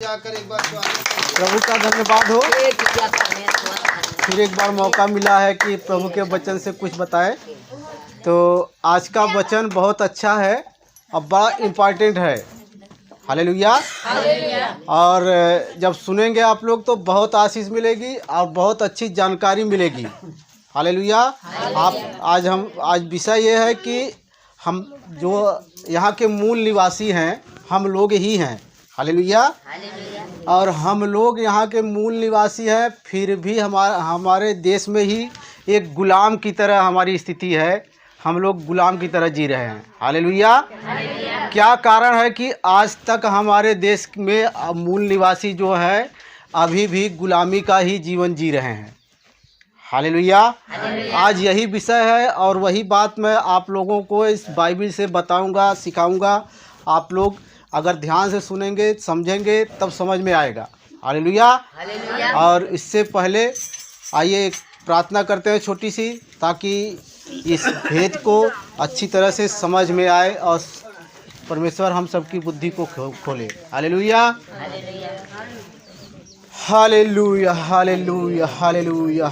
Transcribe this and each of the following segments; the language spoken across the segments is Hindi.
लगाकर एक बार स्वागत प्रभु का धन्यवाद हो। फिर एक बार मौका मिला है कि प्रभु के वचन से कुछ बताएं। तो आज का वचन बहुत अच्छा है और बड़ा इम्पोर्टेंट है। हालेलुया। और जब सुनेंगे आप लोग तो बहुत आशीष मिलेगी और बहुत अच्छी जानकारी मिलेगी। हालेलुया। आज विषय ये है कि हम जो यहाँ के मूल निवासी हैं हम लोग ही हैं। हालेलुया। और हम लोग यहाँ के मूल निवासी हैं, फिर भी हमारे देश में ही एक गुलाम की तरह हमारी स्थिति है। हम लोग गुलाम की तरह जी रहे हैं। हालेलुया। क्या कारण है कि आज तक हमारे देश में मूल निवासी जो है अभी भी गुलामी का ही जीवन जी रहे हैं। हालेलुया। आज यही विषय है और वही बात मैं आप लोगों को इस बाइबल से बताऊंगा, सिखाऊंगा। आप लोग अगर ध्यान से सुनेंगे, समझेंगे, तब समझ में आएगा। हालेलुया। और इससे पहले आइए एक प्रार्थना करते हैं छोटी सी, ताकि इस भेद को अच्छी तरह से समझ में आए और परमेश्वर हम सबकी बुद्धि को खोले। हालेलुया। हालेलुया। हालेलुया। हालेलुया। हालेलुया।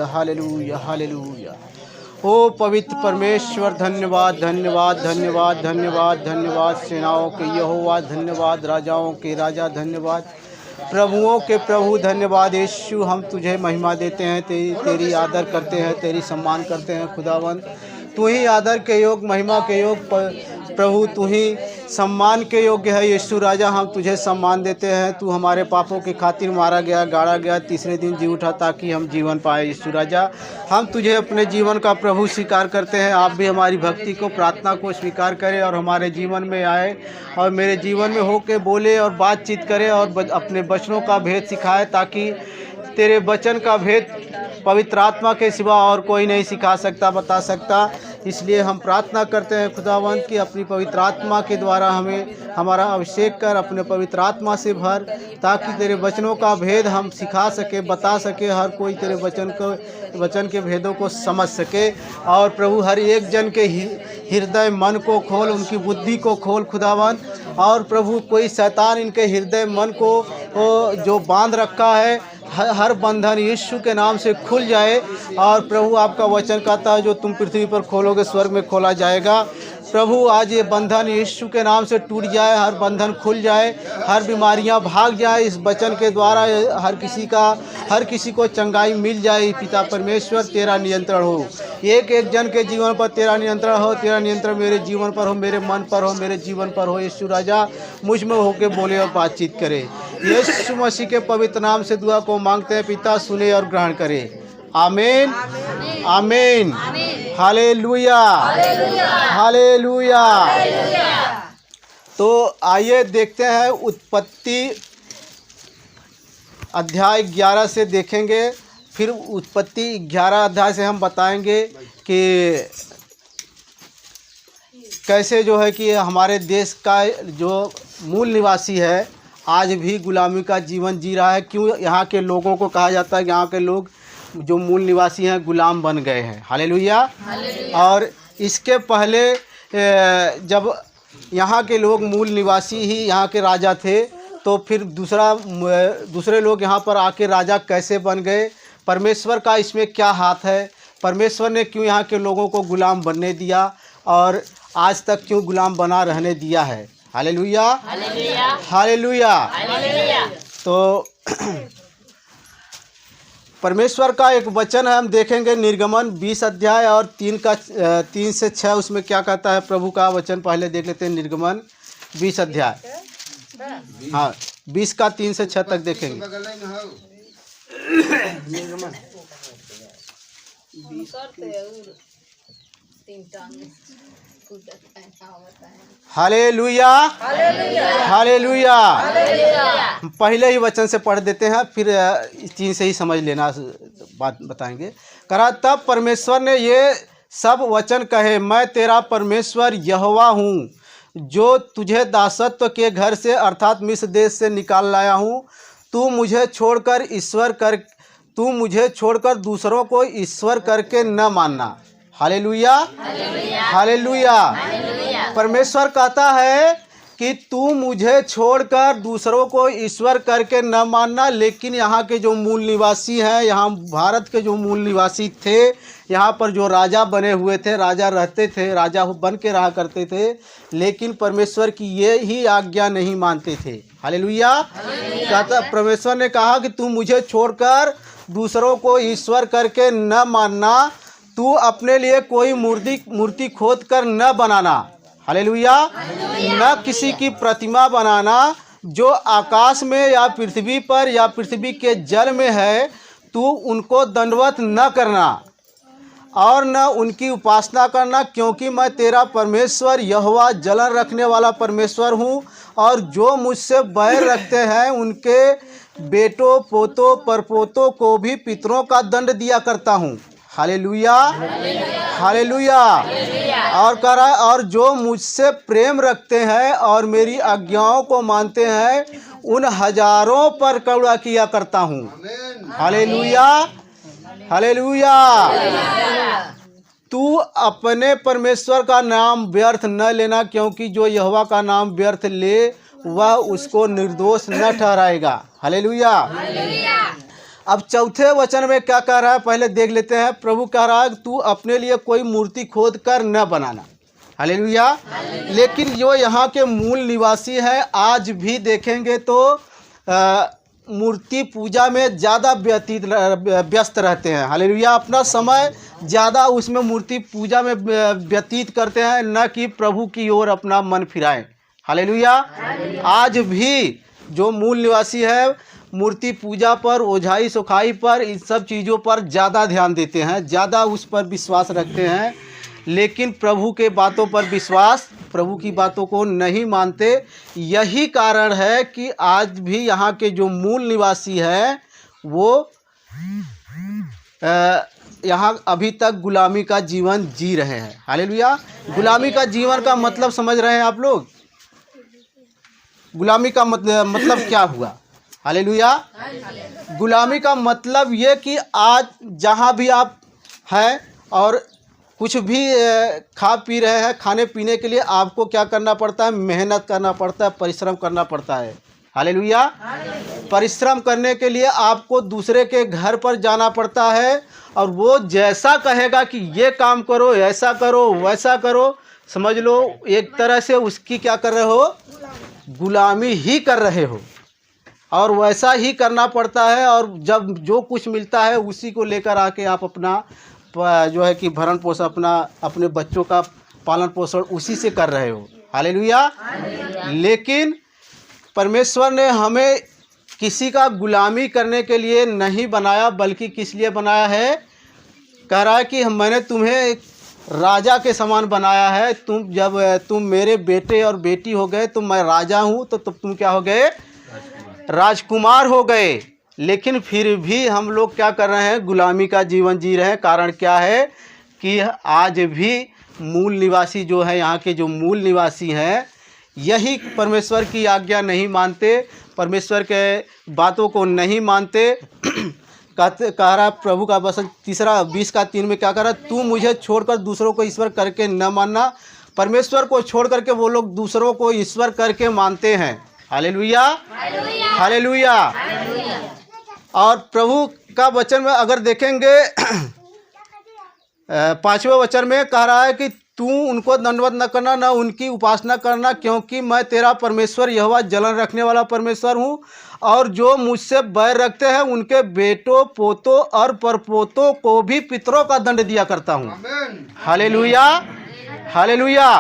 हालेलुया। हालेलुया। ओ पवित्र परमेश्वर, धन्यवाद धन्यवाद धन्यवाद धन्यवाद धन्यवाद। सेनाओं के यहोवा धन्यवाद, राजाओं के राजा धन्यवाद, प्रभुओं के प्रभु धन्यवाद। यीशु हम तुझे महिमा देते हैं, तेरी आदर करते हैं, तेरी सम्मान करते हैं। खुदावंद तू ही आदर के योग, महिमा के योग, प्रभु तू ही सम्मान के योग्य है। यीशु राजा हम तुझे सम्मान देते हैं। तू हमारे पापों के खातिर मारा गया, गाड़ा गया, तीसरे दिन जी उठा ताकि हम जीवन पाए। यीशु राजा हम तुझे अपने जीवन का प्रभु स्वीकार करते हैं। आप भी हमारी भक्ति को, प्रार्थना को स्वीकार करें और हमारे जीवन में आए और मेरे जीवन में होके बोले और बातचीत करें और अपने वचनों का भेद सिखाए, ताकि तेरे वचन का भेद पवित्र आत्मा के सिवा और कोई नहीं सिखा सकता, बता सकता। इसलिए हम प्रार्थना करते हैं खुदावंत कि अपनी पवित्र आत्मा के द्वारा हमें हमारा अभिषेक कर, अपने पवित्र आत्मा से भर, ताकि तेरे वचनों का भेद हम सिखा सके, बता सके, हर कोई तेरे वचन के भेदों को समझ सके। और प्रभु हर एक जन के हृदय मन को खोल, उनकी बुद्धि को खोल खुदावंत। और प्रभु कोई शैतान इनके हृदय मन को जो बांध रखा है, हर बंधन यीशु के नाम से खुल जाए। और प्रभु आपका वचन कहता है जो तुम पृथ्वी पर खोलोगे स्वर्ग में खोला जाएगा। प्रभु आज ये बंधन यीशु के नाम से टूट जाए, हर बंधन खुल जाए, हर बीमारियां भाग जाए इस वचन के द्वारा। हर किसी को चंगाई मिल जाए। पिता परमेश्वर तेरा नियंत्रण हो, एक एक जन के जीवन पर तेरा नियंत्रण हो। तेरा नियंत्रण मेरे जीवन पर हो, मेरे मन पर हो, मेरे जीवन पर हो। यीशु राजा मुझ में होके बोले और बातचीत करे। यीशु मसीह के पवित्र नाम से दुआ को मांगते हैं, पिता सुने और ग्रहण करे। आमीन आमीन। Hallelujah hallelujah. तो आइए देखते हैं उत्पत्ति अध्याय 11 से देखेंगे। फिर उत्पत्ति 11 अध्याय से हम बताएंगे कि कैसे जो है कि हमारे देश का जो मूल निवासी है आज भी गुलामी का जीवन जी रहा है। क्यों यहाँ के लोगों को कहा जाता है कि यहाँ के लोग जो मूल निवासी हैं गुलाम बन गए हैं। हालेलुया। और इसके पहले जब यहाँ के लोग मूल निवासी ही यहाँ के राजा थे, तो फिर दूसरे लोग यहाँ पर आके राजा कैसे बन गए? परमेश्वर का इसमें क्या हाथ है? परमेश्वर ने क्यों यहाँ के लोगों को गुलाम बनने दिया और आज तक क्यों गुलाम बना रहने दिया है? Hallelujah hallelujah. तो परमेश्वर का एक वचन है, हम देखेंगे निर्गमन 20 अध्याय और 3 से 6 उसमें क्या कहता है प्रभु का वचन। पहले देख लेते हैं निर्गमन 20 अध्याय, हाँ 20 का 3 से 6 तक देखेंगे। निर्गमन हालेलुया हालेलुया। पहले ही वचन से पढ़ देते हैं, फिर 3 से ही समझ लेना, बात बताएंगे। करा तब परमेश्वर ने ये सब वचन कहे, मैं तेरा परमेश्वर यहोवा हूँ, जो तुझे दासत्व के घर से अर्थात मिस्र देश से निकाल लाया हूँ। तू मुझे छोड़कर दूसरों को ईश्वर करके न मानना। Hallelujah hallelujah. परमेश्वर कहता है कि तू मुझे छोड़कर दूसरों को ईश्वर करके न मानना। लेकिन यहाँ के जो मूल निवासी हैं, यहाँ भारत के जो मूल निवासी थे, यहाँ पर जो राजा बने हुए थे, राजा रहते थे, राजा बन के रहा करते थे, लेकिन परमेश्वर की ये ही आज्ञा नहीं मानते थे। हालेलुया। कहता परमेश्वर ने कहा कि तू मुझे छोड़कर दूसरों को ईश्वर करके न मानना, तू अपने लिए कोई मूर्ति खोद कर न बनाना। हालेलुया। न किसी की प्रतिमा बनाना जो आकाश में या पृथ्वी पर या पृथ्वी के जल में है, तू उनको दंडवत न करना और न उनकी उपासना करना, क्योंकि मैं तेरा परमेश्वर यहोवा जलन रखने वाला परमेश्वर हूँ। और जो मुझसे बैर रखते हैं उनके बेटों पोतों परपोतों को भी पितरों का दंड दिया करता हूँ। Hallelujah, hallelujah. और कह रहा है, और जो मुझसे प्रेम रखते हैं और मेरी आज्ञाओं को मानते हैं, उन हजारों पर करुणा किया करता हूँ। Hallelujah, hallelujah. तू अपने परमेश्वर का नाम व्यर्थ न लेना, क्योंकि जो यहोवा का नाम व्यर्थ ले वह उसको निर्दोष न ठहराएगा। हालेलुया। अब चौथे वचन में क्या कह रहा है, पहले देख लेते हैं। प्रभु कह रहा है तू अपने लिए कोई मूर्ति खोद कर न बनाना। हालेलुया। लेकिन जो यहाँ के मूल निवासी हैं, आज भी देखेंगे तो मूर्ति पूजा में ज़्यादा व्यस्त रहते हैं। हालेलुया। अपना समय ज़्यादा उसमें मूर्ति पूजा में व्यतीत करते हैं, न कि प्रभु की ओर अपना मन फिराएं। हालेलुया। आज भी जो मूल निवासी है मूर्ति पूजा पर, ओझाई सुखाई पर, इन सब चीज़ों पर ज़्यादा ध्यान देते हैं, ज़्यादा उस पर विश्वास रखते हैं, लेकिन प्रभु के बातों पर विश्वास, प्रभु की बातों को नहीं मानते। यही कारण है कि आज भी यहाँ के जो मूल निवासी हैं वो यहाँ अभी तक गुलामी का जीवन जी रहे हैं। हालेलुया। गुलामी का जीवन का मतलब समझ रहे हैं आप लोग? गुलामी का मतलब क्या हुआ? हालेलुया। गुलामी का मतलब ये कि आज जहाँ भी आप हैं और कुछ भी खा पी रहे हैं, खाने पीने के लिए आपको क्या करना पड़ता है? मेहनत करना पड़ता है, परिश्रम करना पड़ता है। हालेलुया। परिश्रम करने के लिए आपको दूसरे के घर पर जाना पड़ता है, और वो जैसा कहेगा कि ये काम करो, ऐसा करो, वैसा करो, समझ लो एक तरह से उसकी क्या कर रहे हो? गुलामी ही कर रहे हो। और वैसा ही करना पड़ता है, और जब जो कुछ मिलता है उसी को लेकर आके आप अपना जो है कि भरण पोषण, अपने बच्चों का पालन पोषण उसी से कर रहे हो। हालेलुया। लेकिन परमेश्वर ने हमें किसी का गुलामी करने के लिए नहीं बनाया, बल्कि किस लिए बनाया है? कह रहा है कि मैंने तुम्हें एक राजा के समान बनाया है। जब तुम मेरे बेटे और बेटी हो गए, तो मैं राजा हूँ, तो तुम क्या हो गए? राजकुमार हो गए। लेकिन फिर भी हम लोग क्या कर रहे हैं? गुलामी का जीवन जी रहे हैं। कारण क्या है? कि आज भी मूल निवासी जो है, यहाँ के जो मूल निवासी हैं, यही परमेश्वर की आज्ञा नहीं मानते, परमेश्वर के बातों को नहीं मानते। कह रहा प्रभु का वचन 20:3 में क्या कह रहा है? तू मुझे छोड़कर दूसरों को ईश्वर करके न मानना। परमेश्वर को छोड़ करके वो लोग दूसरों को ईश्वर करके मानते हैं। Hallelujah, hallelujah. और प्रभु का वचन में अगर देखेंगे 5वें वचन में कह रहा है कि तू उनको दंडवत न करना, न उनकी उपासना करना, क्योंकि मैं तेरा परमेश्वर यहोवा जलन रखने वाला परमेश्वर हूँ। और जो मुझसे बैर रखते हैं उनके बेटों पोतों और परपोतों को भी पितरों का दंड दिया करता हूँ। Hallelujah, hallelujah.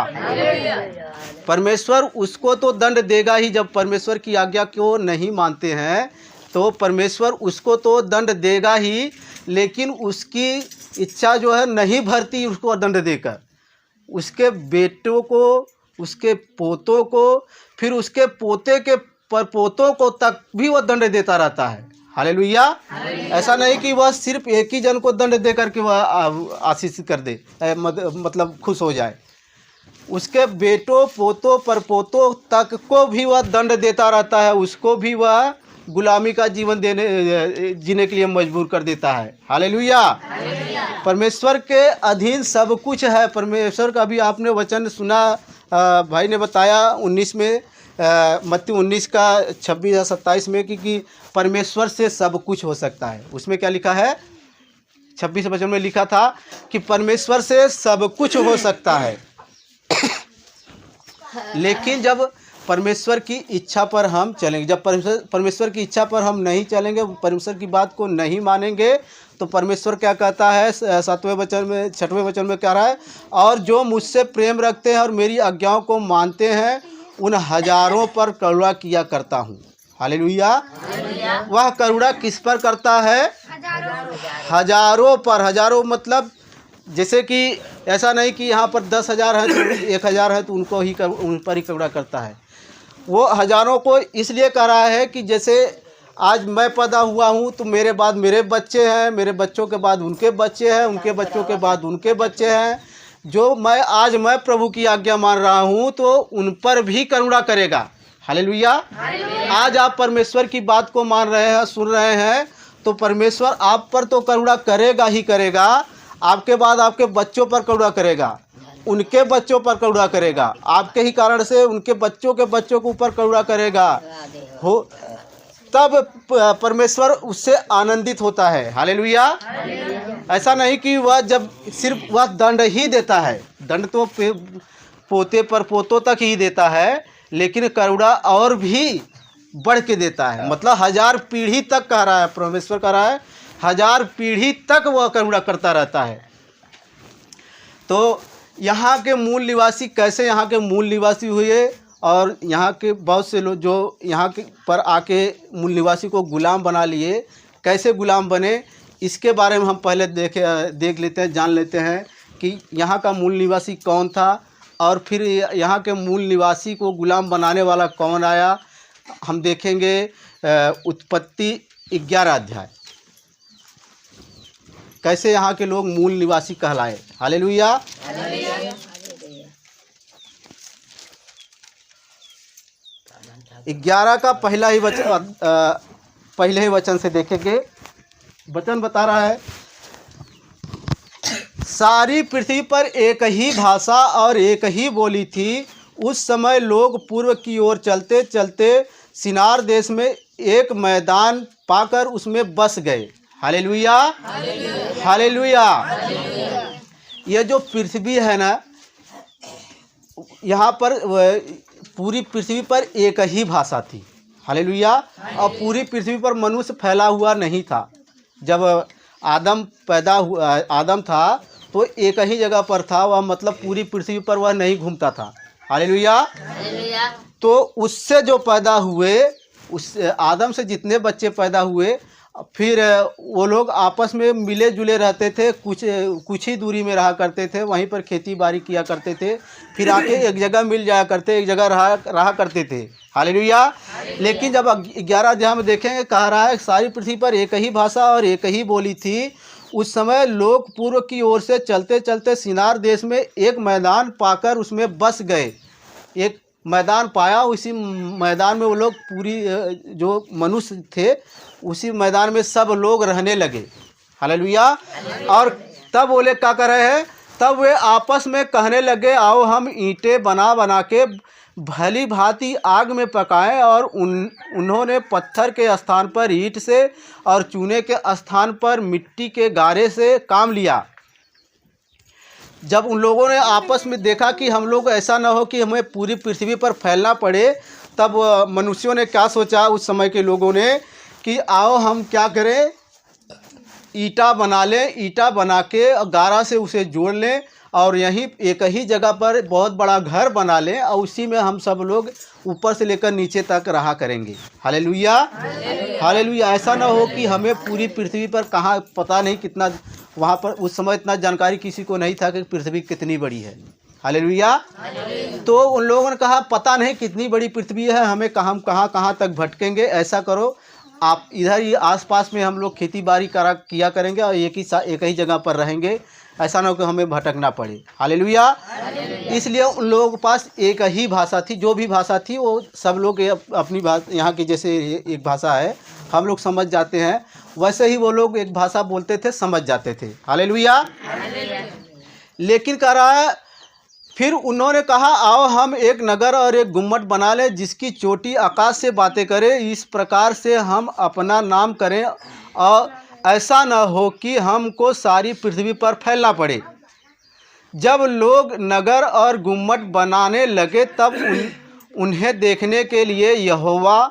परमेश्वर उसको तो दंड देगा ही। जब परमेश्वर की आज्ञा को नहीं मानते हैं तो परमेश्वर उसको तो दंड देगा ही, लेकिन उसकी इच्छा जो है नहीं भरती उसको दंड देकर। उसके बेटों को, उसके पोतों को, फिर उसके पोते के परपोतों को तक भी वह दंड देता रहता है। हालेलुया। ऐसा नहीं कि वह सिर्फ एक ही जन को दंड दे करके वह आशीष कर दे, मतलब खुश हो जाए। उसके बेटों पोतों परपोतों तक को भी वह दंड देता रहता है, उसको भी वह गुलामी का जीवन जीने के लिए मजबूर कर देता है। हालेलुया। परमेश्वर के अधीन सब कुछ है। परमेश्वर का भी आपने वचन सुना भाई ने बताया 19 में, मत्ती 19 का 26 या 27 में कि परमेश्वर से सब कुछ हो सकता है। उसमें क्या लिखा है? 26 वचन में लिखा था कि परमेश्वर से सब कुछ हो सकता है। लेकिन जब परमेश्वर की इच्छा पर हम चलेंगे, जब परमेश्वर की इच्छा पर हम नहीं चलेंगे, परमेश्वर की बात को नहीं मानेंगे, तो परमेश्वर क्या कहता है 7वें वचन में, 6वें वचन में क्या रहा है? और जो मुझसे प्रेम रखते हैं और मेरी आज्ञाओं को मानते हैं उन हजारों पर करुणा किया करता हूँ। हालेलुया। वह करुणा किस पर करता है? हजारों पर। हजारों मतलब जैसे कि ऐसा नहीं कि यहाँ पर 10,000 है तो 1,000 है तो उन पर ही करुणा करता है। वो हजारों को इसलिए कर रहा है कि जैसे आज मैं पैदा हुआ हूँ तो मेरे बाद मेरे बच्चे हैं, मेरे बच्चों के बाद उनके बच्चे हैं, उनके बच्चों के बाद उनके बच्चे हैं। जो मैं प्रभु की आज्ञा मान रहा हूँ तो उन पर भी करुणा करेगा। हालेलुया। आज आप परमेश्वर की बात को मान रहे हैं, सुन रहे हैं, तो परमेश्वर आप पर तो करुणा करेगा ही करेगा, आपके बाद आपके बच्चों पर करुणा करेगा, उनके बच्चों पर करुणा करेगा, आपके ही कारण से उनके बच्चों के बच्चों के ऊपर करुणा करेगा। हो तब परमेश्वर उससे आनंदित होता है। हालेलुया। ऐसा नहीं कि वह जब सिर्फ वह दंड ही देता है, दंड तो पोते पर पोतों तक ही देता है, लेकिन करुणा और भी बढ़ के देता है। मतलब 1000 पीढ़ी तक कह रहा है, परमेश्वर कह रहा है 1000 पीढ़ी तक वह करुणा करता रहता है। तो यहाँ के मूल निवासी कैसे यहाँ के मूल निवासी हुए, और यहाँ के बहुत से लोग जो यहाँ के पर आके मूल निवासी को गुलाम बना लिए, कैसे गुलाम बने, इसके बारे में हम पहले देख लेते हैं, जान लेते हैं कि यहाँ का मूल निवासी कौन था और फिर यहाँ के मूल निवासी को गुलाम बनाने वाला कौन आया। हम देखेंगे उत्पत्ति 11 अध्याय, कैसे यहाँ के लोग मूल निवासी कहलाए। हालेलुया। 11 का पहले ही वचन से देखेंगे। वचन बता रहा है, सारी पृथ्वी पर एक ही भाषा और एक ही बोली थी। उस समय लोग पूर्व की ओर चलते चलते सिनार देश में एक मैदान पाकर उसमें बस गए। हालेलुया। हालेलुया। यह जो पृथ्वी है ना, यहाँ पर पूरी पृथ्वी पर एक ही भाषा थी। हालेलुया। और पूरी पृथ्वी पर मनुष्य फैला हुआ नहीं था। जब आदम था तो एक ही जगह पर था वह, मतलब पूरी पृथ्वी पर वह नहीं घूमता था। हालेलुया। तो उससे जो पैदा हुए, उस आदम से जितने बच्चे पैदा हुए, फिर वो लोग आपस में मिले जुले रहते थे, कुछ ही दूरी में रहा करते थे, वहीं पर खेती बाड़ी किया करते थे, फिर आके एक जगह मिल जाया करते, एक जगह रहा करते थे। हालेलुया। लेकिन जब 11 अध्याय में देखेंगे, कह रहा है सारी पृथ्वी पर एक ही भाषा और एक ही बोली थी। उस समय लोग पूर्व की ओर से चलते चलते सिनार देश में एक मैदान पाकर उसमें बस गए। एक मैदान पाया, उसी मैदान में वो लोग पूरी जो मनुष्य थे उसी मैदान में सब लोग रहने लगे। हालेलुया। और तब वो लोग क्या कर रहे हैं, तब वे आपस में कहने लगे, आओ हम ईंटें बना बना के भली भांति आग में पकाएं। और उन्होंने पत्थर के स्थान पर ईंट से और चूने के स्थान पर मिट्टी के गारे से काम लिया। जब उन लोगों ने आपस में देखा कि हम लोग ऐसा ना हो कि हमें पूरी पृथ्वी पर फैलना पड़े, तब मनुष्यों ने क्या सोचा, उस समय के लोगों ने, कि आओ हम क्या करें, ईंटा बना लें, ईंटा बना के गारा से उसे जोड़ लें और यहीं एक ही जगह पर बहुत बड़ा घर बना लें और उसी में हम सब लोग ऊपर से लेकर नीचे तक रहा करेंगे। हालेलुया। हालेलुया। ऐसा ना हो कि हमें पूरी पृथ्वी पर कहाँ, पता नहीं कितना, वहाँ पर उस समय इतना जानकारी किसी को नहीं था कि पृथ्वी कितनी बड़ी है। हालेलुया। तो उन लोगों ने कहा पता नहीं कितनी बड़ी पृथ्वी है, हमें कहाँ तक भटकेंगे। ऐसा करो, आप इधर ही आसपास में हम लोग खेती बाड़ी किया करेंगे और एक ही जगह पर रहेंगे, ऐसा ना हो कि हमें भटकना पड़े। हालेलुया। इसलिए उन लोगों के पास एक ही भाषा थी, जो भी भाषा थी वो सब लोग अपनी भाषा, यहाँ की जैसे एक भाषा है हम लोग समझ जाते हैं, वैसे ही वो लोग एक भाषा बोलते थे, समझ जाते थे। हालेलुया। लेकिन कह रहा है फिर उन्होंने कहा, आओ हम एक नगर और एक गुम्मट बना लें जिसकी चोटी आकाश से बातें करे, इस प्रकार से हम अपना नाम करें और ऐसा न हो कि हमको सारी पृथ्वी पर फैलना पड़े। जब लोग नगर और गुम्मट बनाने लगे तब उन्हें देखने के लिए यहोवा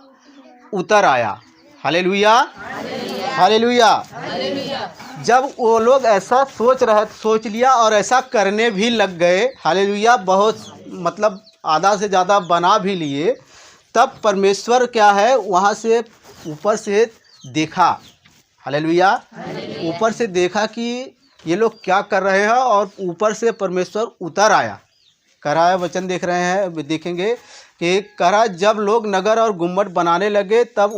उतर आया। Hallelujah, hallelujah. जब वो लोग ऐसा सोच लिया और ऐसा करने भी लग गए, हालेलुया, बहुत मतलब आधा से ज़्यादा बना भी लिए, तब परमेश्वर क्या है वहाँ से ऊपर से देखा। हालेलुया, ऊपर से देखा कि ये लोग क्या कर रहे हैं और ऊपर से परमेश्वर उतर आया। करा है वचन देख रहे हैं, देखेंगे कि करा जब लोग नगर और गुम्मट बनाने लगे तब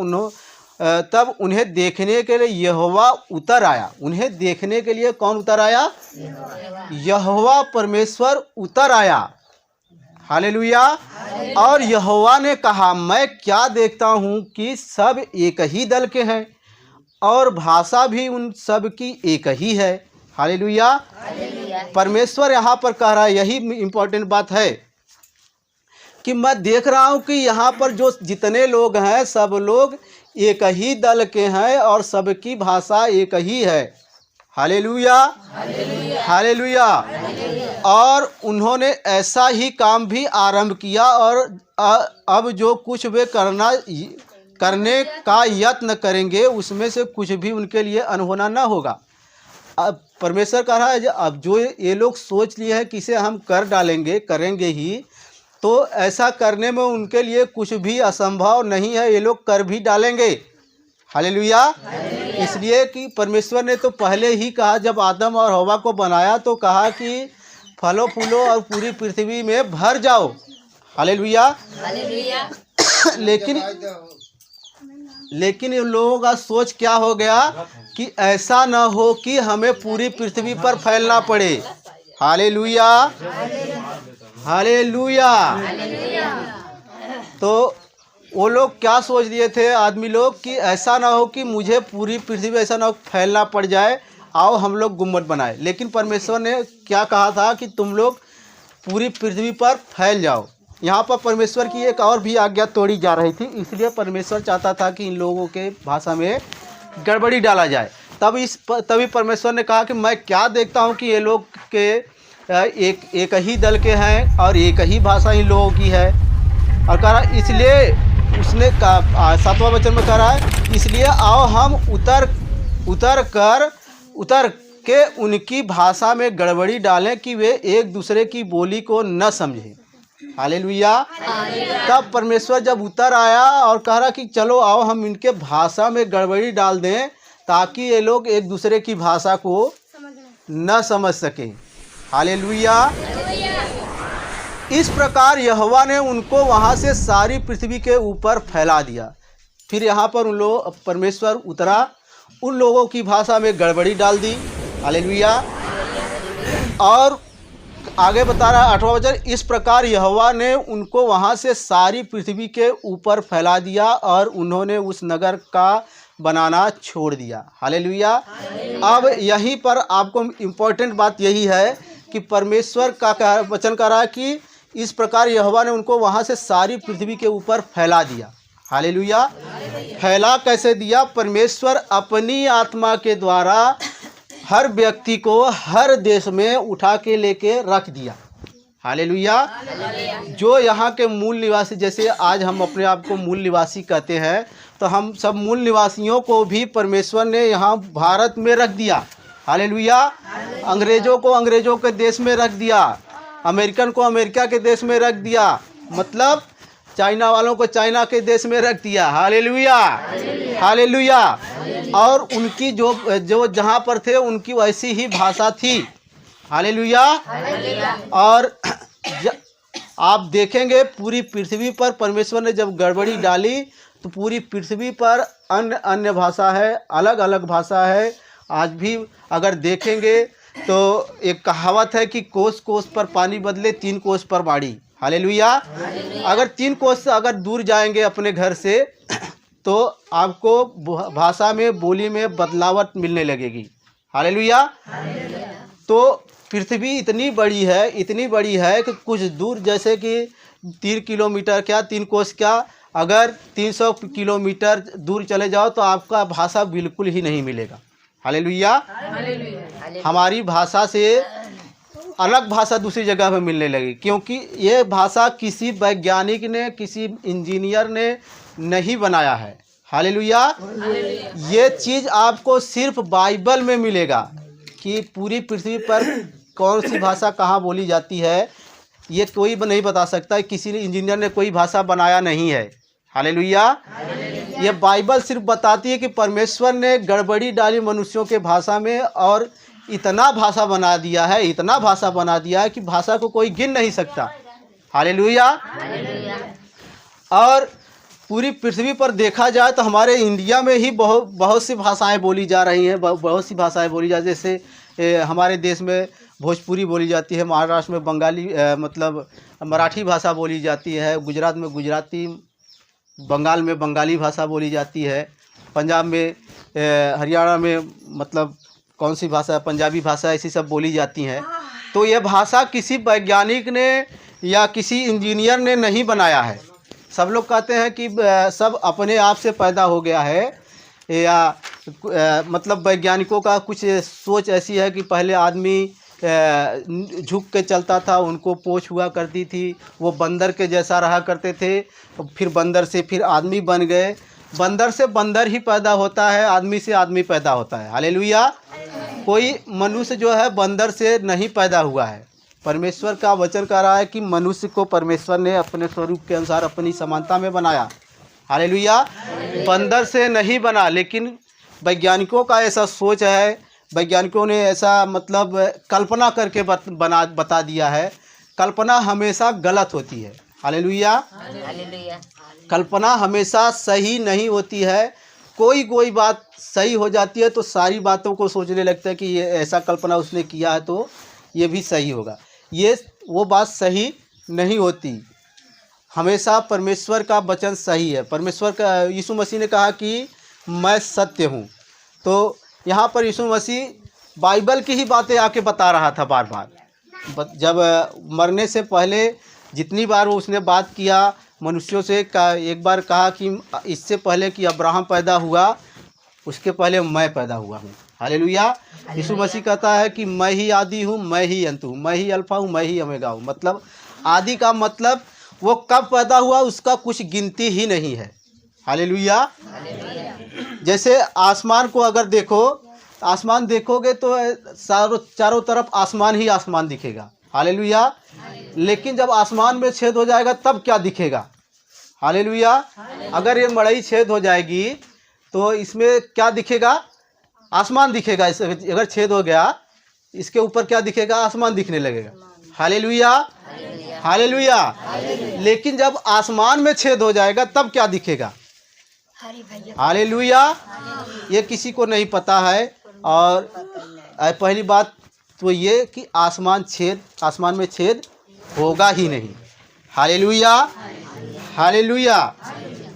उन्हें देखने के लिए यहोवा उतर आया। उन्हें देखने के लिए कौन उतर आया? यहोवा परमेश्वर उतर आया। हालेलुया। और यहोवा ने कहा, मैं क्या देखता हूँ कि सब एक ही दल के हैं और भाषा भी उन सब की एक ही है। हालेलुया। परमेश्वर यहाँ पर कह रहा है, यही इम्पोर्टेंट बात है कि मैं देख रहा हूँ कि यहाँ पर जो जितने लोग हैं सब लोग एक ही दल के हैं और सबकी भाषा एक ही है। Hallelujah, hallelujah. और उन्होंने ऐसा ही काम भी आरंभ किया और अब जो कुछ वे करने का यत्न करेंगे उसमें से कुछ भी उनके लिए अनहोना न होगा। अब परमेश्वर कह रहा है, अब जो ये लोग सोच लिए हैं कि इसे हम कर डालेंगे, करेंगे ही, तो ऐसा करने में उनके लिए कुछ भी असंभव नहीं है, ये लोग कर भी डालेंगे। हालेलुया। इसलिए कि परमेश्वर ने तो पहले ही कहा, जब आदम और हवा को बनाया तो कहा कि फलों फूलों और पूरी पृथ्वी में भर जाओ। हालेलुया। लेकिन इन लोगों का सोच क्या हो गया कि ऐसा न हो कि हमें पूरी पृथ्वी पर फैलना पड़े। Hallelujah, hallelujah. तो वो लोग क्या सोच लिए थे आदमी लोग कि ऐसा ना हो कि मुझे पूरी पृथ्वी ऐसा ना हो फैलना पड़ जाए, आओ हम लोग गुम्मट बनाए। लेकिन परमेश्वर ने क्या कहा था कि तुम लोग पूरी पृथ्वी पर फैल जाओ। यहाँ पर परमेश्वर की एक और भी आज्ञा तोड़ी जा रही थी, इसलिए परमेश्वर चाहता था कि इन लोगों के भाषा में गड़बड़ी डाला जाए। तभी परमेश्वर ने कहा कि मैं क्या देखता हूँ कि ये लोग के एक ही दल के हैं और एक ही भाषा इन लोगों की है। और कह रहा, इसलिए उसने 7वां वचन में कह रहा है, इसलिए आओ हम उतर के उनकी भाषा में गड़बड़ी डालें कि वे एक दूसरे की बोली को न समझें। हालेलुया। तब परमेश्वर जब उतर आया और कह रहा कि चलो आओ हम इनके भाषा में गड़बड़ी डाल दें ताकि ये लोग एक दूसरे की भाषा को न समझ सकें। हालेलुया। इस प्रकार यहोवा ने उनको वहाँ से सारी पृथ्वी के ऊपर फैला दिया। फिर यहाँ पर परमेश्वर उतरा, उन लोगों की भाषा में गड़बड़ी डाल दी। हालेलुया। और आगे बता रहा है 8वां वचन, इस प्रकार यहोवा ने उनको वहाँ से सारी पृथ्वी के ऊपर फैला दिया और उन्होंने उस नगर का बनाना छोड़ दिया। हालेलुया। अब यहीं पर आपको इम्पोर्टेंट बात यही है कि परमेश्वर का वचन कह रहा है कि इस प्रकार यहोवा ने उनको वहाँ से सारी पृथ्वी के ऊपर फैला दिया। हालेलुया। फैला कैसे दिया? परमेश्वर अपनी आत्मा के द्वारा हर व्यक्ति को हर देश में उठा के लेके रख दिया। हालेलुया। जो यहाँ के मूल निवासी, जैसे आज हम अपने आप को मूल निवासी कहते हैं, तो हम सब मूल निवासियों को भी परमेश्वर ने यहाँ भारत में रख दिया। हालेलुया। अंग्रेज़ों को अंग्रेज़ों के देश में रख दिया, अमेरिकन को अमेरिका के देश में रख दिया, मतलब चाइना वालों को चाइना के देश में रख दिया। Hallelujah, hallelujah. और उनकी जो जहाँ पर थे उनकी वैसी ही भाषा थी। हालेलुया। और आप देखेंगे पूरी पृथ्वी पर परमेश्वर ने जब गड़बड़ी डाली तो पूरी पृथ्वी पर अन्य भाषा है, अलग अलग भाषा है। आज भी अगर देखेंगे तो एक कहावत है कि कोस कोस पर पानी बदले 3 कोस पर बाड़ी। हालेलुया। अगर 3 कोस अगर दूर जाएंगे अपने घर से तो आपको भाषा में, बोली में बदलावट मिलने लगेगी। हालेलुया। तो पृथ्वी इतनी बड़ी है कि कुछ दूर, जैसे कि 3 किलोमीटर क्या 3 कोस क्या, अगर 300 किलोमीटर दूर चले जाओ तो आपका भाषा बिल्कुल ही नहीं मिलेगा। हालेलुया। हमारी भाषा से अलग भाषा दूसरी जगह पे मिलने लगी, क्योंकि ये भाषा किसी वैज्ञानिक ने, किसी इंजीनियर ने नहीं बनाया है। हालेलुया। ये चीज़ आपको सिर्फ बाइबल में मिलेगा कि पूरी पृथ्वी पर कौन सी भाषा कहाँ बोली जाती है, ये कोई नहीं बता सकता। किसी इंजीनियर ने कोई भाषा बनाया नहीं है। हालेलुया। ये बाइबल सिर्फ बताती है कि परमेश्वर ने गड़बड़ी डाली मनुष्यों के भाषा में और इतना भाषा बना दिया है, इतना भाषा बना दिया है कि भाषा को कोई गिन नहीं सकता। हालेलुया। और पूरी पृथ्वी पर देखा जाए तो हमारे इंडिया में ही बहुत सी भाषाएं बोली जा रही हैं, बहुत सी भाषाएं बोली जा, जैसे हमारे देश में भोजपुरी बोली जाती है, महाराष्ट्र में बंगाली मतलब मराठी भाषा बोली जाती है, गुजरात में गुजराती, बंगाल में बंगाली भाषा बोली जाती है, पंजाब में हरियाणा में मतलब कौन सी भाषा, पंजाबी भाषा, ऐसी सब बोली जाती हैं। तो ये भाषा किसी वैज्ञानिक ने या किसी इंजीनियर ने नहीं बनाया है। सब लोग कहते हैं कि सब अपने आप से पैदा हो गया है, या मतलब वैज्ञानिकों का कुछ सोच ऐसी है कि पहले आदमी झुक के चलता था, उनको पोंछ हुआ करती थी, वो बंदर के जैसा रहा करते थे, फिर बंदर से फिर आदमी बन गए, बंदर से बंदर ही पैदा होता है, आदमी से आदमी पैदा होता है। हालेलुया। कोई मनुष्य जो है बंदर से नहीं पैदा हुआ है। परमेश्वर का वचन कह रहा है कि मनुष्य को परमेश्वर ने अपने स्वरूप के अनुसार अपनी समानता में बनाया। हालेलुया। बंदर से नहीं बना, लेकिन वैज्ञानिकों का ऐसा सोच है, वैज्ञानिकों ने ऐसा मतलब कल्पना करके बता दिया है। कल्पना हमेशा गलत होती है। हालेलुया। कल्पना हमेशा सही नहीं होती है। कोई बात सही हो जाती है तो सारी बातों को सोचने लगता है कि ये ऐसा कल्पना उसने किया है तो ये भी सही होगा। ये वो बात सही नहीं होती। हमेशा परमेश्वर का वचन सही है। परमेश्वर का, यीशु मसीह ने कहा कि मैं सत्य हूँ। तो यहाँ पर यीशु मसीह बाइबल की ही बातें आके बता रहा था बार बार। जब मरने से पहले जितनी बार वो उसने बात किया मनुष्यों से, एक बार कहा कि इससे पहले कि अब्राहम पैदा हुआ उसके पहले मैं पैदा हुआ हूँ। हालेलुया। यीशु मसीह कहता है कि मैं ही आदि हूँ, मैं ही अंत हूँ, मैं ही अल्फा हूँ, मैं ही ओमेगा हूँ। मतलब आदि का मतलब वो कब पैदा हुआ उसका कुछ गिनती ही नहीं है। हालेलुया। जैसे आसमान को अगर देखो, आसमान देखोगे तो चारों तरफ आसमान ही आसमान दिखेगा। हालेलुया। लेकिन जब आसमान में छेद हो जाएगा तब क्या दिखेगा? हालेलुया। अगर ये मड़ई छेद हो जाएगी तो इसमें क्या दिखेगा? आसमान दिखेगा। अगर छेद हो गया इसके ऊपर क्या दिखेगा? आसमान दिखने लगेगा। हालेलुया। हालेलुया। लेकिन जब आसमान में छेद हो जाएगा तब क्या दिखेगा? हालेलुया। ये किसी को नहीं पता है। और पहली बात तो ये कि आसमान में छेद होगा ही नहीं। हालेलुया। हालेलुया।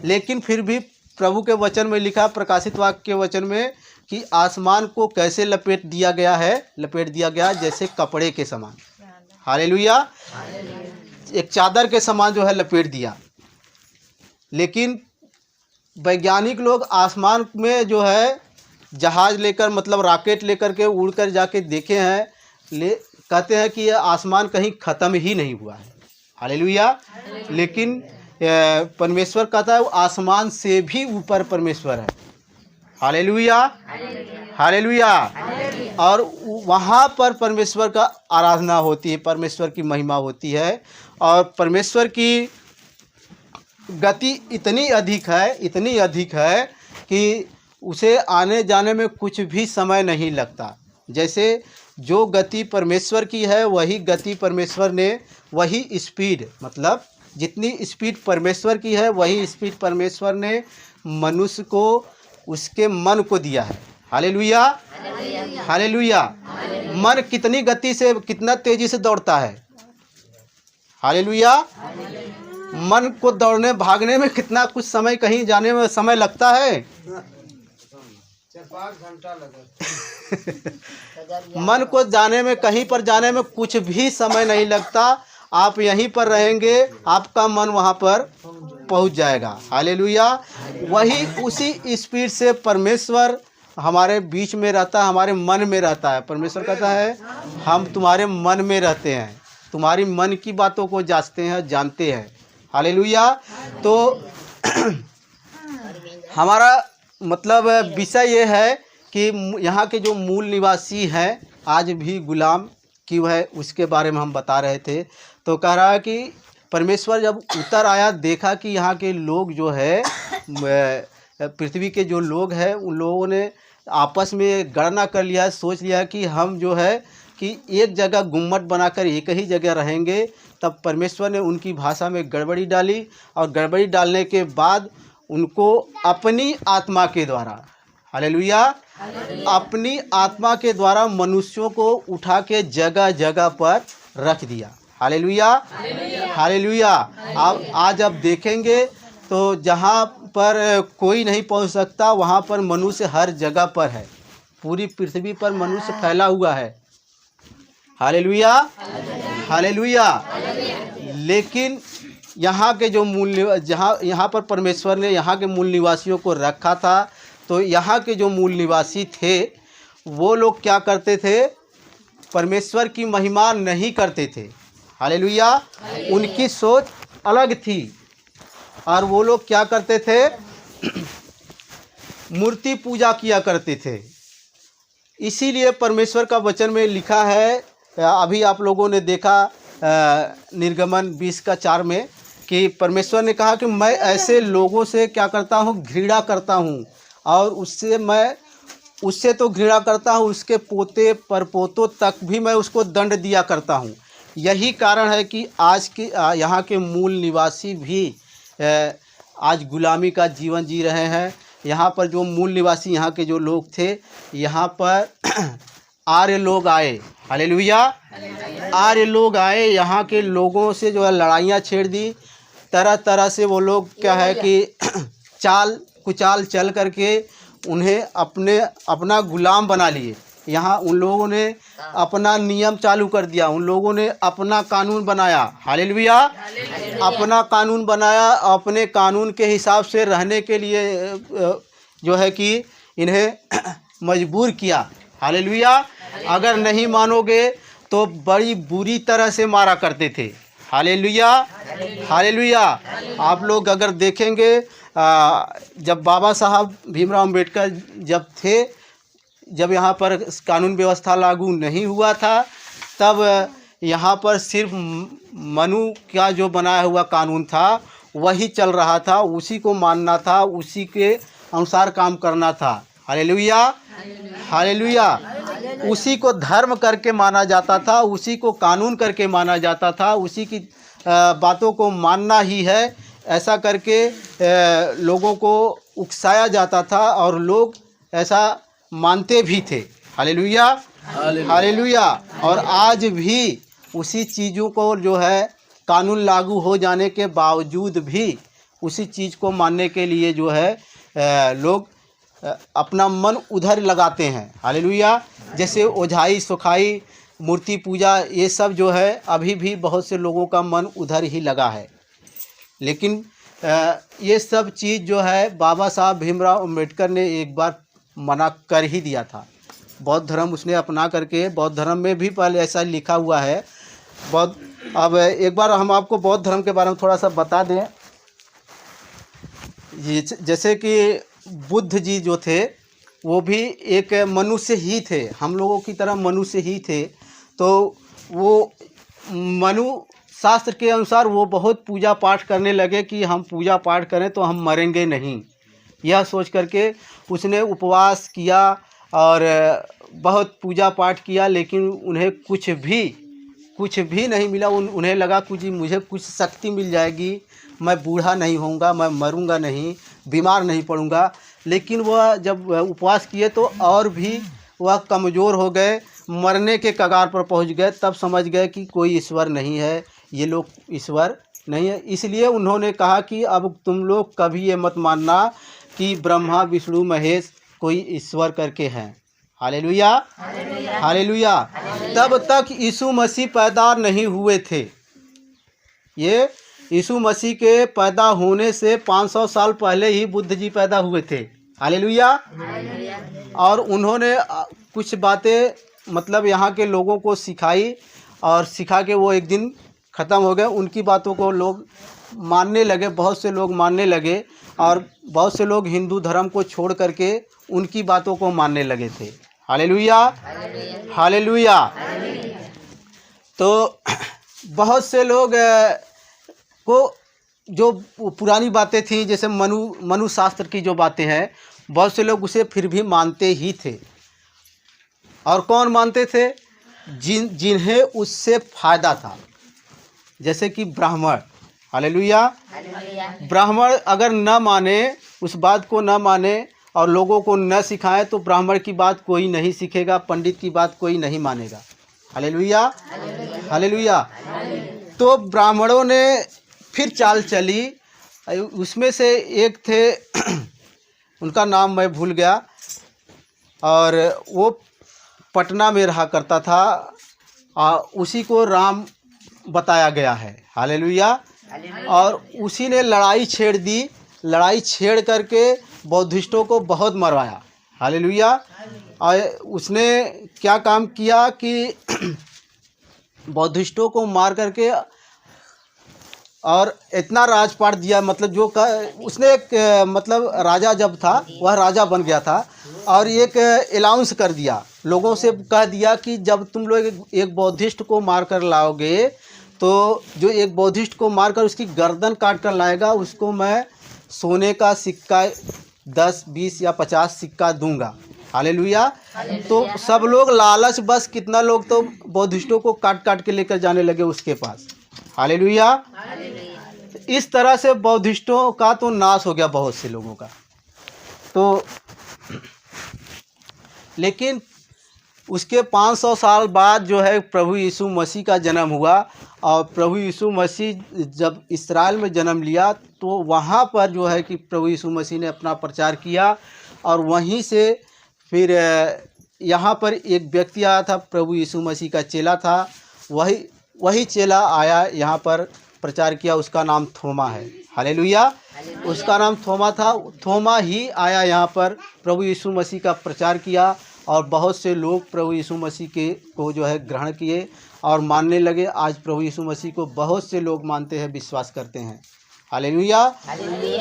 लेकिन फिर भी प्रभु के वचन में लिखा, प्रकाशित वाक्य के वचन में, कि आसमान को कैसे लपेट दिया गया है, लपेट दिया गया जैसे कपड़े के समान। हालेलुया। एक चादर के समान जो है लपेट दिया। लेकिन वैज्ञानिक लोग आसमान में जो है जहाज लेकर, मतलब रॉकेट लेकर के उड़कर जाके देखे हैं, कहते हैं कि यह आसमान कहीं ख़त्म ही नहीं हुआ है। हालेलुया। लेकिन परमेश्वर कहता है वो आसमान से भी ऊपर परमेश्वर है। हालेलुया। हालेलुया। और वहाँ पर परमेश्वर का आराधना होती है, परमेश्वर की महिमा होती है। और परमेश्वर की गति इतनी अधिक है कि उसे आने जाने में कुछ भी समय नहीं लगता। जैसे जो गति परमेश्वर की है वही गति परमेश्वर ने, वही स्पीड, मतलब जितनी स्पीड परमेश्वर की है वही स्पीड परमेश्वर ने मनुष्य को, उसके मन को दिया है। हालेलुया। हालेलुया। मन कितनी गति से, कितना तेजी से दौड़ता है। हालेलुया। मन को दौड़ने भागने में कितना कुछ समय, कहीं जाने में समय लगता है। 4-5 घंटा लगा। मन को जाने में, कहीं पर जाने में कुछ भी समय नहीं लगता। आप यहीं पर रहेंगे, आपका मन वहाँ पर पहुँच जाएगा। हालेलुया। वही उसी स्पीड से परमेश्वर हमारे बीच में रहता है, हमारे मन में रहता है। परमेश्वर कहता है हम तुम्हारे मन में रहते हैं, तुम्हारी मन की बातों को जांचते हैं, जानते हैं। हालेलुया। तो हमारा मतलब विषय ये है कि यहाँ के जो मूल निवासी हैं आज भी गुलाम क्यों है, उसके बारे में हम बता रहे थे। तो कह रहा है कि परमेश्वर जब उतर आया, देखा कि यहाँ के लोग जो है, पृथ्वी के जो लोग हैं, उन लोगों ने आपस में गणना कर लिया, सोच लिया कि हम जो है कि एक जगह गुम्मट बनाकर एक ही जगह रहेंगे। तब परमेश्वर ने उनकी भाषा में गड़बड़ी डाली, और गड़बड़ी डालने के बाद उनको अपनी आत्मा के द्वारा, हालेलुया, अपनी आत्मा के द्वारा मनुष्यों को उठा के जगह जगह पर रख दिया। Hallelujah, hallelujah. आज आप देखेंगे तो जहाँ पर कोई नहीं पहुँच सकता, वहाँ पर मनुष्य हर जगह पर है। पूरी पृथ्वी पर मनुष्य फैला हुआ है। Hallelujah, hallelujah. लेकिन यहाँ के जो मूल, जहाँ यहाँ पर परमेश्वर ने यहाँ के मूल निवासियों को रखा था, तो यहाँ के जो मूल निवासी थे वो लोग क्या करते थे, परमेश्वर की महिमा नहीं करते थे। हालेलुया। उनकी सोच अलग थी, और वो लोग क्या करते थे, मूर्ति पूजा किया करते थे। इसीलिए परमेश्वर का वचन में लिखा है, अभी आप लोगों ने देखा निर्गमन 20:4 में, कि परमेश्वर ने कहा कि मैं ऐसे लोगों से क्या करता हूँ, घृणा करता हूँ, और उससे तो घृणा करता हूँ, उसके पोते परपोतों तक भी मैं उसको दंड दिया करता हूँ। यही कारण है कि आज के यहाँ के मूल निवासी भी आज गुलामी का जीवन जी रहे हैं। यहाँ पर जो मूल निवासी यहाँ के जो लोग थे, यहाँ पर आर्य लोग आए। हालेलुया। आर्य लोग आए, यहाँ के लोगों से जो है लड़ाइयाँ छेड़ दी। तरह तरह से वो लोग क्या है कि चाल कुचाल चल करके उन्हें अपना गुलाम बना लिए। यहाँ उन लोगों ने अपना नियम चालू कर दिया, उन लोगों ने अपना कानून बनाया। हालेलुया। अपना कानून बनाया, अपने कानून के हिसाब से रहने के लिए जो है कि इन्हें मजबूर किया। हालेलुया। अगर नहीं मानोगे तो बड़ी बुरी तरह से मारा करते थे। Hallelujah, hallelujah. आप लोग अगर देखेंगे, जब बाबा साहब भीमराव अंबेडकर जब यहाँ पर कानून व्यवस्था लागू नहीं हुआ था, तब यहाँ पर सिर्फ मनु का जो बनाया हुआ कानून था वही चल रहा था, उसी को मानना था, उसी के अनुसार काम करना था। Hallelujah, hallelujah. उसी को धर्म करके माना जाता था, उसी को कानून करके माना जाता था, उसी की बातों को मानना ही है, ऐसा करके लोगों को उकसाया जाता था, और लोग ऐसा मानते भी थे। Hallelujah, hallelujah. और आज भी उसी चीज़ों को जो है कानून लागू हो जाने के बावजूद भी उसी चीज़ को मानने के लिए जो है लोग अपना मन उधर लगाते हैं। हालेलुया। जैसे ओझाई सुखाई, मूर्ति पूजा, ये सब जो है अभी भी बहुत से लोगों का मन उधर ही लगा है। लेकिन ये सब चीज़ जो है बाबा साहब भीमराव अंबेडकर ने एक बार मना कर ही दिया था। बौद्ध धर्म उसने अपना करके, बौद्ध धर्म में भी पहले ऐसा लिखा हुआ है। अब एक बार हम आपको बौद्ध धर्म के बारे में थोड़ा सा बता दें। जैसे कि बुद्ध जी जो थे वो भी एक मनुष्य ही थे, हम लोगों की तरह मनुष्य ही थे। तो वो मनु शास्त्र के अनुसार वो बहुत पूजा पाठ करने लगे कि हम पूजा पाठ करें तो हम मरेंगे नहीं, यह सोच करके उसने उपवास किया और बहुत पूजा पाठ किया, लेकिन उन्हें कुछ भी नहीं मिला। उन्हें लगा मुझे कुछ शक्ति मिल जाएगी, मैं बूढ़ा नहीं होऊंगा, मैं मरूंगा नहीं, बीमार नहीं पड़ूंगा। लेकिन वह जब उपवास किए तो और भी वह कमज़ोर हो गए, मरने के कगार पर पहुंच गए। तब समझ गए कि कोई ईश्वर नहीं है, ये लोग ईश्वर नहीं है। इसलिए उन्होंने कहा कि अब तुम लोग कभी ये मत मानना कि ब्रह्मा विष्णु महेश कोई ईश्वर करके हैं। Hallelujah, hallelujah. तब तक यीशु मसीह पैदा नहीं हुए थे। ये यीशु मसीह के पैदा होने से 500 साल पहले ही बुद्ध जी पैदा हुए थे। हालेलुया। और उन्होंने कुछ बातें मतलब यहाँ के लोगों को सिखाई और सिखा के वो एक दिन ख़त्म हो गए। उनकी बातों को लोग मानने लगे, बहुत से लोग मानने लगे और बहुत से लोग हिंदू धर्म को छोड़ करके उनकी बातों को मानने लगे थे। Hallelujah, hallelujah. तो बहुत से लोग को जो पुरानी बातें थी, जैसे मनु शास्त्र की जो बातें हैं, बहुत से लोग उसे फिर भी मानते ही थे। और कौन मानते थे? जिन्हें उससे फ़ायदा था, जैसे कि ब्राह्मण। हालेलुया। ब्राह्मण अगर न माने, उस बात को न माने और लोगों को न सिखाए तो ब्राह्मण की बात कोई नहीं सीखेगा, पंडित की बात कोई नहीं मानेगा। Hallelujah, hallelujah. तो ब्राह्मणों ने फिर चाल चली। उसमें से एक थे उनका नाम मैं भूल गया, और वो पटना में रहा करता था। उसी को राम बताया गया है। हालेलुया। और उसी ने लड़ाई छेड़ दी, लड़ाई छेड़ करके बौद्धिस्टों को बहुत मरवाया। हालेलुया। और उसने क्या काम किया कि बौद्धिस्टों को मार करके और इतना राजपाट दिया, मतलब जो उसने एक मतलब राजा जब था वह राजा बन गया था, और एक अनाउंस कर दिया, लोगों से कह दिया कि जब तुम लोग एक बौद्धिस्ट को मार कर लाओगे तो जो एक बौद्धिस्ट को मारकर उसकी गर्दन काट कर लाएगा, उसको मैं सोने का सिक्का 10, 20 या 50 सिक्का दूंगा। हालेलुया। तो सब लोग लालच बस, कितना लोग तो बौद्धिस्टों को काट काट के लेकर जाने लगे उसके पास। हालेलुया। इस तरह से बौद्धिस्टों का तो नाश हो गया, बहुत से लोगों का। तो लेकिन उसके 500 साल बाद जो है प्रभु यीशु मसीह का जन्म हुआ। और प्रभु यीशु मसीह जब इस्राएल में जन्म लिया तो वहाँ पर जो है कि प्रभु यीशु मसीह ने अपना प्रचार किया, और वहीं से फिर यहाँ पर एक व्यक्ति आया था, प्रभु यीशु मसीह का चेला था। वही चेला आया यहाँ पर प्रचार किया, उसका नाम थोमा है। हालेलुया। उसका नाम थोमा था। थोमा ही आया यहाँ पर प्रभु यीशु मसीह का प्रचार किया, और बहुत से लोग प्रभु यीशु मसीह को जो है ग्रहण किए और मानने लगे। आज प्रभु यीशु मसीह को बहुत से लोग मानते हैं, विश्वास करते हैं। हालेलुया।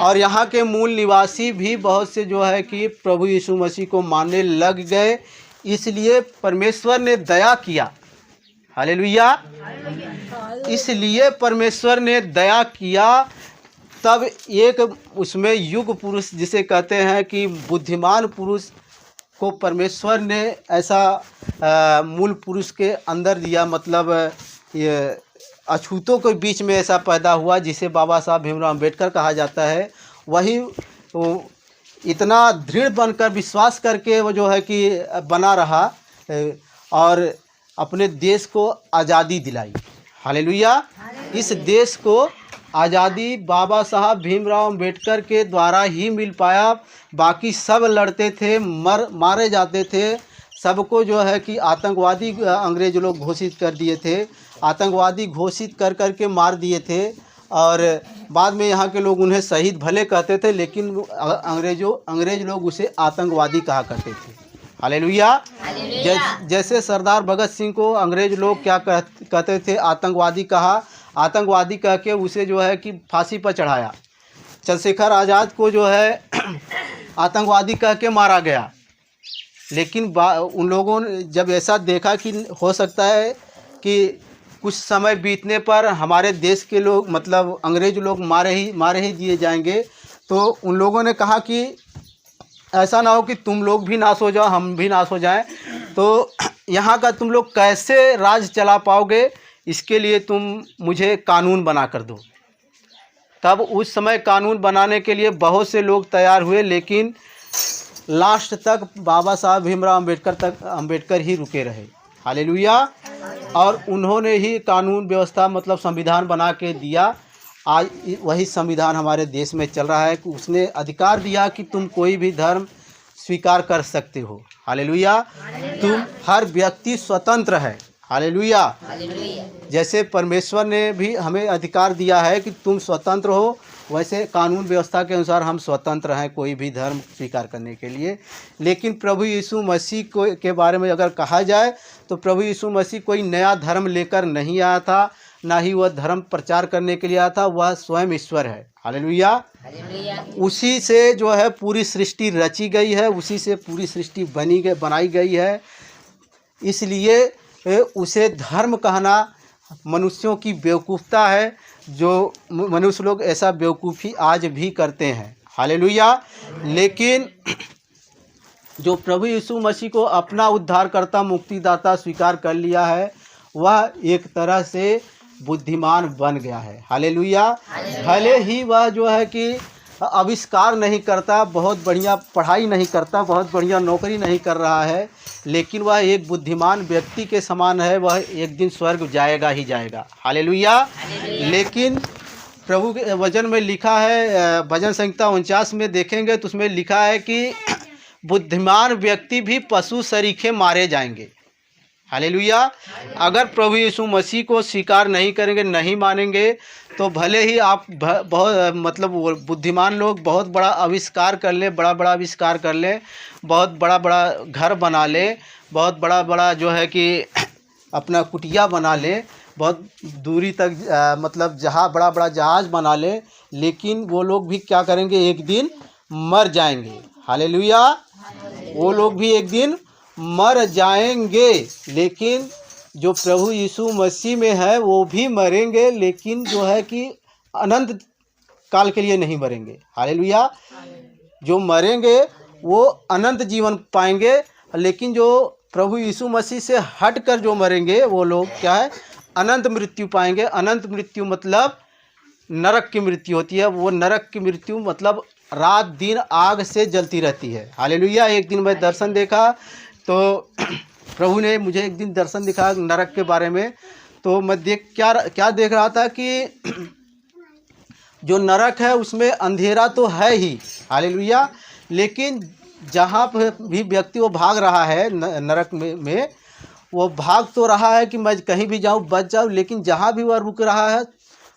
और यहाँ के मूल निवासी भी बहुत से जो है कि प्रभु यीशु मसीह को मानने लग गए, इसलिए परमेश्वर ने दया किया। हालेलुया। इसलिए परमेश्वर ने दया किया। तब एक उसमें युग पुरुष जिसे कहते हैं कि बुद्धिमान पुरुष को परमेश्वर ने ऐसा मूल पुरुष के अंदर दिया, मतलब ये अछूतों के बीच में ऐसा पैदा हुआ जिसे बाबा साहब भीमराव अम्बेडकर कहा जाता है। वही इतना दृढ़ बनकर विश्वास करके वो जो है कि बना रहा और अपने देश को आज़ादी दिलाई। हालेलुया। इस देश को आज़ादी बाबा साहब भीमराव अम्बेडकर के द्वारा ही मिल पाया। बाकी सब लड़ते थे, मारे जाते थे। सबको जो है कि आतंकवादी अंग्रेज लोग घोषित कर दिए थे, आतंकवादी घोषित कर कर के मार दिए थे। और बाद में यहाँ के लोग उन्हें शहीद भले कहते थे, लेकिन अंग्रेज लोग उसे आतंकवादी कहा करते थे। हालेलुया। जैसे सरदार भगत सिंह को अंग्रेज लोग क्या कहते थे? आतंकवादी कहा। आतंकवादी कह के उसे जो है कि फांसी पर चढ़ाया। चंद्रशेखर आज़ाद को जो है आतंकवादी कह के मारा गया। लेकिन उन लोगों ने जब ऐसा देखा कि हो सकता है कि कुछ समय बीतने पर हमारे देश के लोग, मतलब अंग्रेज लोग मारे ही दिए जाएंगे, तो उन लोगों ने कहा कि ऐसा ना हो कि तुम लोग भी नाश हो जाओ, हम भी नाश हो जाएं। तो यहाँ का तुम लोग कैसे राज चला पाओगे, इसके लिए तुम मुझे कानून बना कर दो। तब उस समय कानून बनाने के लिए बहुत से लोग तैयार हुए, लेकिन लास्ट तक बाबा साहब भीमराव अम्बेडकर ही रुके रहे। हालेलुया। और उन्होंने ही कानून व्यवस्था, मतलब संविधान बना के दिया। आज वही संविधान हमारे देश में चल रहा है कि उसने अधिकार दिया कि तुम कोई भी धर्म स्वीकार कर सकते हो। हालेलुया। तुम हर व्यक्ति स्वतंत्र है। हालेलुया। जैसे परमेश्वर ने भी हमें अधिकार दिया है कि तुम स्वतंत्र हो, वैसे कानून व्यवस्था के अनुसार हम स्वतंत्र हैं कोई भी धर्म स्वीकार करने के लिए। लेकिन प्रभु यीशु मसीह को के बारे में अगर कहा जाए तो प्रभु यीशु मसीह कोई नया धर्म लेकर नहीं आया था, ना ही वह धर्म प्रचार करने के लिए आया था। वह स्वयं ईश्वर है। हालेलुया। उसी से जो है पूरी सृष्टि रची गई है, उसी से पूरी सृष्टि बनाई गई है। इसलिए उसे धर्म कहना मनुष्यों की बेवकूफ़ता है, जो मनुष्य लोग ऐसा बेवकूफ़ी आज भी करते हैं। हालेलुया। लेकिन जो प्रभु यीशु मसीह को अपना उद्धारकर्ता मुक्तिदाता स्वीकार कर लिया है, वह एक तरह से बुद्धिमान बन गया है। हालेलुया। भले ही वह जो है कि आविष्कार नहीं करता, बहुत बढ़िया पढ़ाई नहीं करता, बहुत बढ़िया नौकरी नहीं कर रहा है, लेकिन वह एक बुद्धिमान व्यक्ति के समान है। वह एक दिन स्वर्ग जाएगा ही जाएगा। हालेलुया। लेकिन प्रभु के वचन में लिखा है, भजन संहिता 49 में देखेंगे तो उसमें लिखा है कि बुद्धिमान व्यक्ति भी पशु सरीखे मारे जाएंगे। हालेलुया। अगर प्रभु यीशु मसीह को स्वीकार नहीं करेंगे, नहीं मानेंगे, तो भले ही आप बहुत मतलब बुद्धिमान लोग बहुत बड़ा आविष्कार कर ले, बड़ा बड़ा आविष्कार कर ले, बहुत बड़ा बड़ा घर बना ले, बहुत बड़ा बड़ा जो है कि अपना कुटिया बना ले, बहुत दूरी तक मतलब जहाँ बड़ा बड़ा जहाज़ बना ले, लेकिन वो लोग भी क्या करेंगे, एक दिन मर जाएंगे। हालेलुया। वो लोग भी एक दिन मर जाएंगे। लेकिन जो प्रभु यीशु मसीह में है वो भी मरेंगे, लेकिन जो है कि अनंत काल के लिए नहीं मरेंगे। हालेलुया। जो मरेंगे वो अनंत जीवन पाएंगे, लेकिन जो प्रभु यीशु मसीह से हटकर जो मरेंगे वो लोग क्या है, अनंत मृत्यु पाएंगे। अनंत मृत्यु मतलब नरक की मृत्यु होती है। वो नरक की मृत्यु मतलब रात दिन आग से जलती रहती है। हालेलुया। एक दिन मैं दर्शन देखा तो प्रभु ने मुझे एक दिन दर्शन दिखा नरक के बारे में, तो मैं क्या देख रहा था कि जो नरक है उसमें अंधेरा तो है ही। हालेलुया। लेकिन जहाँ भी व्यक्ति वो भाग रहा है नरक में वो भाग तो रहा है कि मैं कहीं भी जाऊँ बच जाऊँ, लेकिन जहाँ भी वह रुक रहा है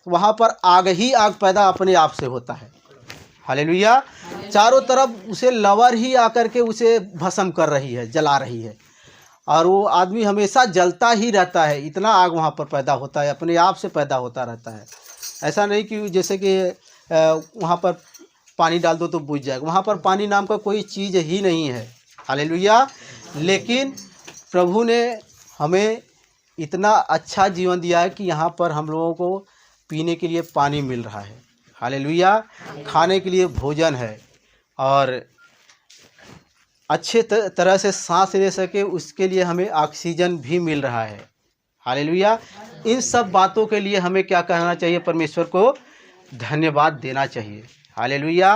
वहाँ पर आग ही आग पैदा अपने आप से होता है। हालेलुया। चारों तरफ उसे लवर ही आकर के उसे भस्म कर रही है, जला रही है, और वो आदमी हमेशा जलता ही रहता है। इतना आग वहाँ पर पैदा होता है, अपने आप से पैदा होता रहता है। ऐसा नहीं कि जैसे कि वहाँ पर पानी डाल दो तो बुझ जाएगा। वहाँ पर पानी नाम का कोई चीज़ ही नहीं है। हालेलुया। लेकिन प्रभु ने हमें इतना अच्छा जीवन दिया है कि यहाँ पर हम लोगों को पीने के लिए पानी मिल रहा है। हालेलुया। खाने के लिए भोजन है, और अच्छे तरह से सांस ले सके उसके लिए हमें ऑक्सीजन भी मिल रहा है। हालेलुया। इन सब बातों के लिए हमें क्या कहना चाहिए, परमेश्वर को धन्यवाद देना चाहिए। हालेलुया।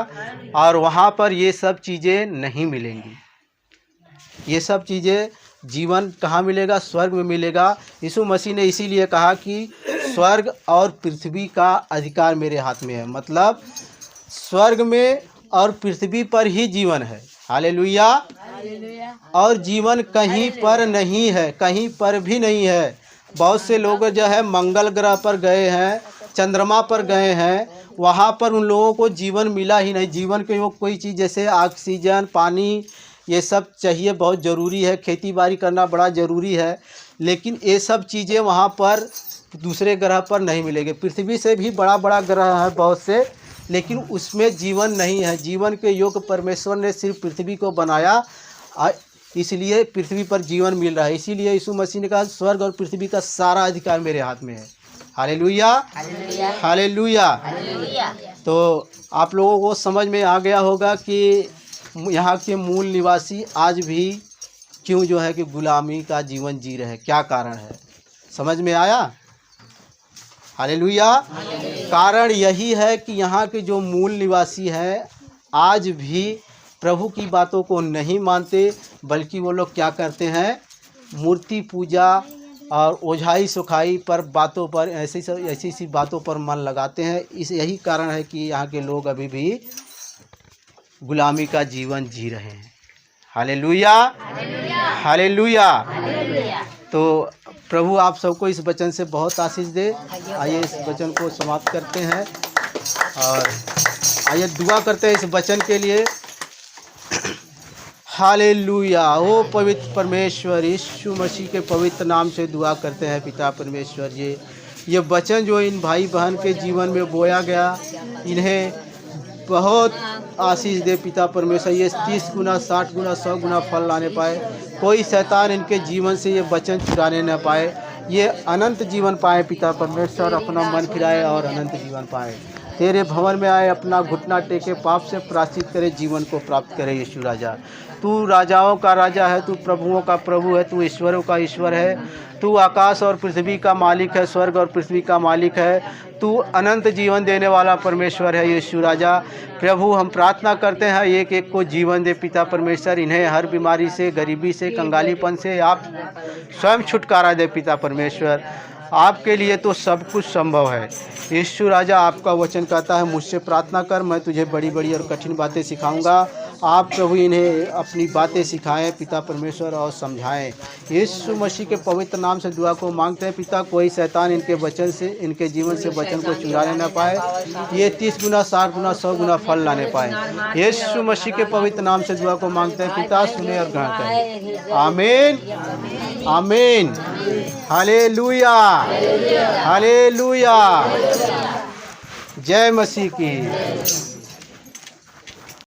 और वहाँ पर ये सब चीज़ें नहीं मिलेंगी। ये सब चीज़ें जीवन कहाँ मिलेगा, स्वर्ग में मिलेगा। यीशु मसीह ने इसीलिए कहा कि स्वर्ग और पृथ्वी का अधिकार मेरे हाथ में है। मतलब स्वर्ग में और पृथ्वी पर ही जीवन है। हालेलुया। और जीवन कहीं पर नहीं है, कहीं पर भी नहीं है। बहुत से लोग जो है मंगल ग्रह पर गए हैं, चंद्रमा पर गए हैं, वहाँ पर उन लोगों को जीवन मिला ही नहीं। जीवन के योग कोई चीज़ जैसे ऑक्सीजन, पानी, ये सब चाहिए, बहुत ज़रूरी है। खेती बाड़ी करना बड़ा ज़रूरी है, लेकिन ये सब चीज़ें वहाँ पर दूसरे ग्रह पर नहीं मिलेंगे। पृथ्वी से भी बड़ा बड़ा ग्रह है बहुत से, लेकिन उसमें जीवन नहीं है। जीवन के योग परमेश्वर ने सिर्फ पृथ्वी को बनाया, इसलिए पृथ्वी पर जीवन मिल रहा है। इसीलिए यीशु मसीह ने कहा स्वर्ग और पृथ्वी का सारा अधिकार मेरे हाथ में है। हालेलुया। हालेलुया। तो आप लोगों को समझ में आ गया होगा कि यहाँ के मूल निवासी आज भी क्यों जो है कि गुलामी का जीवन जी रहे हैं, क्या कारण है, समझ में आया। हालेलुया। कारण यही है कि यहाँ के जो मूल निवासी हैं आज भी प्रभु की बातों को नहीं मानते, बल्कि वो लोग क्या करते हैं, मूर्ति पूजा और ओझाई सुखाई पर बातों पर ऐसी बातों पर मन लगाते हैं। यही कारण है कि यहाँ के लोग अभी भी गुलामी का जीवन जी रहे हैं। Hallelujah, hallelujah. तो प्रभु आप सबको इस वचन से बहुत आशीष दे। आइए इस वचन को समाप्त करते हैं और आइए दुआ करते हैं इस वचन के लिए। हालेलुया। ओ पवित्र परमेश्वर, यीशु मसीह के पवित्र नाम से दुआ करते हैं पिता परमेश्वर जी, ये वचन जो इन भाई बहन के जीवन में बोया गया, इन्हें बहुत आशीष दे पिता परमेश्वर। ये 30 गुना 60 गुना 100 गुना फल लाने पाए। कोई शैतान इनके जीवन से ये वचन चुराने न पाए। ये अनंत जीवन पाए पिता परमेश्वर, अपना मन फिराए और अनंत जीवन पाए। तेरे भवन में आए, अपना घुटना टेके, पाप से प्रायश्चित करे, जीवन को प्राप्त करे। यीशु राजा, तू राजाओं का राजा है, तू प्रभुओं का प्रभु है, तू ईश्वरों का ईश्वर है, तू आकाश और पृथ्वी का मालिक है, स्वर्ग और पृथ्वी का मालिक है, तू अनंत जीवन देने वाला परमेश्वर है। यीशु राजा, प्रभु हम प्रार्थना करते हैं एक एक को जीवन दे पिता परमेश्वर। इन्हें हर बीमारी से, गरीबी से, कंगालीपन से आप स्वयं छुटकारा दे पिता परमेश्वर। आपके लिए तो सब कुछ संभव है। यीशु राजा, आपका वचन कहता है मुझसे प्रार्थना कर, मैं तुझे बड़ी बड़ी और कठिन बातें सिखाऊंगा। आप प्रभु इन्हें अपनी बातें सिखाएं पिता परमेश्वर और समझाएं। यीशु मसीह के पवित्र नाम से दुआ को मांगते हैं पिता। कोई शैतान इनके वचन से, इनके जीवन से वचन को चुराने न पाए। ये 30 गुना 60 गुना 100 गुना फल लाने पाए। यीशु मसीह के पवित्र नाम से दुआ को मांगते हैं पिता, सुने और ग्रहण करें। आमीन, आमीन। Hallelujah, hallelujah. जय मसीह की।